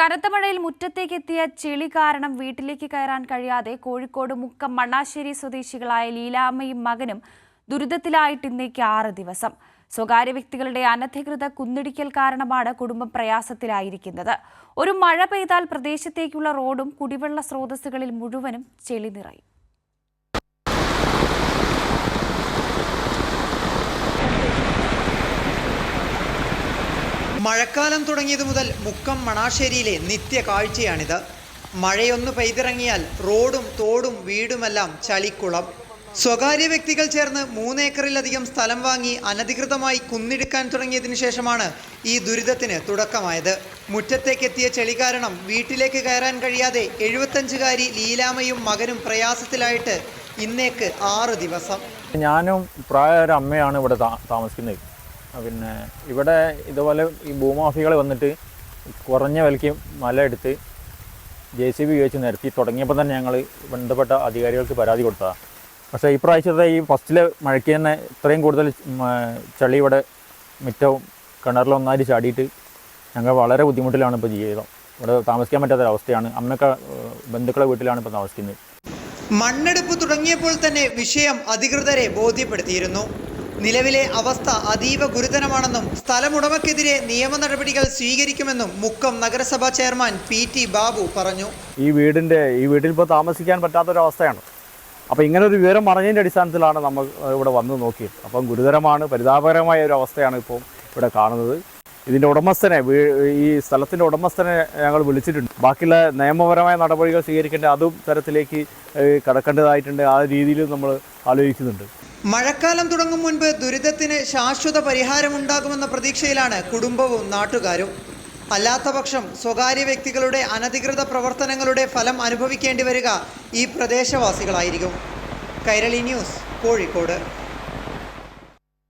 കനത്ത മഴയിൽ മുറ്റത്തേക്കെത്തിയ ചെളി കാരണം വീട്ടിലേക്ക് കയറാൻ കഴിയാതെ കോഴിക്കോട് മുക്കം മണ്ണാശ്ശേരി സ്വദേശികളായ ലീലാമ്മയും മകനും ദുരിതത്തിലായിട്ട് ഇന്നേക്ക് 6 ദിവസം. സ്വകാര്യ വ്യക്തികളുടെ അനധികൃത കുന്നിടിക്കൽ കാരണമാണ് കുടുംബം പ്രയാസത്തിലായിരിക്കുന്നത്. ഒരു മഴ പെയ്താൽ പ്രദേശത്തേക്കുള്ള റോഡും കുടിവെള്ള സ്രോതസ്സുകളിൽ മുഴുവനും ചെളി നിറയും. മഴക്കാലം തുടങ്ങിയതു മുതൽ മുക്കം മണാശ്ശേരിയിലെ നിത്യ കാഴ്ചയാണിത്. മഴയൊന്നു പെയ്തിറങ്ങിയാൽ റോഡും തോടും വീടുമെല്ലാം ചളിക്കുളം. സ്വകാര്യ വ്യക്തികൾ ചേർന്ന് 3 ഏക്കറിലധികം സ്ഥലം വാങ്ങി അനധികൃതമായി കുന്നിടിക്കാൻ തുടങ്ങിയതിനു ശേഷമാണ് ഈ ദുരിതത്തിന് തുടക്കമായത്. മുറ്റത്തേക്കെത്തിയ ചെളി കാരണം വീട്ടിലേക്ക് കയറാൻ കഴിയാതെ 75-കാരി ലീലാമ്മയും മകനും പ്രയാസത്തിലായിട്ട് ഇന്നേക്ക് 6 ദിവസം. ഞാനും പ്രായമായ ഒരു അമ്മയാണ് ഇവിടെ താമസിക്കുന്നത്. പിന്നെ ഇവിടെ ഇതുപോലെ ഈ ഭൂമാഫികൾ വന്നിട്ട് കുറഞ്ഞ വിലയ്ക്ക് മല എടുത്ത് JCB ഉപയോഗിച്ച് നിരത്തി തുടങ്ങിയപ്പോൾ തന്നെ ഞങ്ങൾ ബന്ധപ്പെട്ട അധികാരികൾക്ക് പരാതി കൊടുത്തതാണ്. പക്ഷേ ഈ പ്രാവശ്യത്തെ ഈ ഫസ്റ്റിലെ മഴയ്ക്ക് തന്നെ ഇത്രയും കൂടുതൽ ചളി ഇവിടെ മിറ്റവും കിണറിലൊന്നായിട്ട് ചാടിയിട്ട് ഞങ്ങൾ വളരെ ബുദ്ധിമുട്ടിലാണ് ഇപ്പോൾ ജീവിതം. ഇവിടെ താമസിക്കാൻ പറ്റാത്തൊരവസ്ഥയാണ്. അമ്മയൊക്കെ ബന്ധുക്കളെ വീട്ടിലാണ് ഇപ്പോൾ താമസിക്കുന്നത്. മണ്ണെടുപ്പ് തുടങ്ങിയപ്പോൾ തന്നെ വിഷയം അധികൃതരെ ബോധ്യപ്പെടുത്തിയിരുന്നു. നിലവിലെ അവസ്ഥ അതീവ ഗുരുതരമാണെന്നും സ്ഥലമുടമയ്ക്കെതിരെ നിയമ നടപടികൾ സ്വീകരിക്കുമെന്നും മുക്കം നഗരസഭാ ചെയർമാൻ PT ബാബു പറഞ്ഞു. ഈ വീട്ടിൽ ഇപ്പോൾ താമസിക്കാൻ പറ്റാത്തൊരവസ്ഥയാണ്. അപ്പോൾ ഇങ്ങനൊരു വിവരം അറിഞ്ഞതിൻ്റെ അടിസ്ഥാനത്തിലാണ് നമ്മൾ ഇവിടെ വന്ന് നോക്കിയത്. അപ്പം ഗുരുതരമാണ്, പരിതാപകരമായ ഒരു അവസ്ഥയാണ് ഇപ്പോൾ ഇവിടെ കാണുന്നത്. ഇതിൻ്റെ ഉടമസ്ഥനെ, ഈ സ്ഥലത്തിൻ്റെ ഉടമസ്ഥനെ ഞങ്ങൾ വിളിച്ചിട്ടുണ്ട്. ബാക്കിയുള്ള നിയമപരമായ നടപടികൾ സ്വീകരിക്കേണ്ട അതും തരത്തിലേക്ക് കടക്കേണ്ടതായിട്ടുണ്ട്. ആ രീതിയിൽ നമ്മൾ ആലോചിക്കുന്നുണ്ട്. മഴക്കാലം തുടങ്ങും മുൻപ് ദുരിതത്തിന് ശാശ്വത പരിഹാരമുണ്ടാകുമെന്ന പ്രതീക്ഷയിലാണ് കുടുംബവും നാട്ടുകാരും. അല്ലാത്തപക്ഷം സ്വകാര്യ വ്യക്തികളുടെ അനധികൃത പ്രവർത്തനങ്ങളുടെ ഫലം അനുഭവിക്കേണ്ടി വരിക ഈ പ്രദേശവാസികളായിരിക്കും. കൈരളി ന്യൂസ്, കോഴിക്കോട്.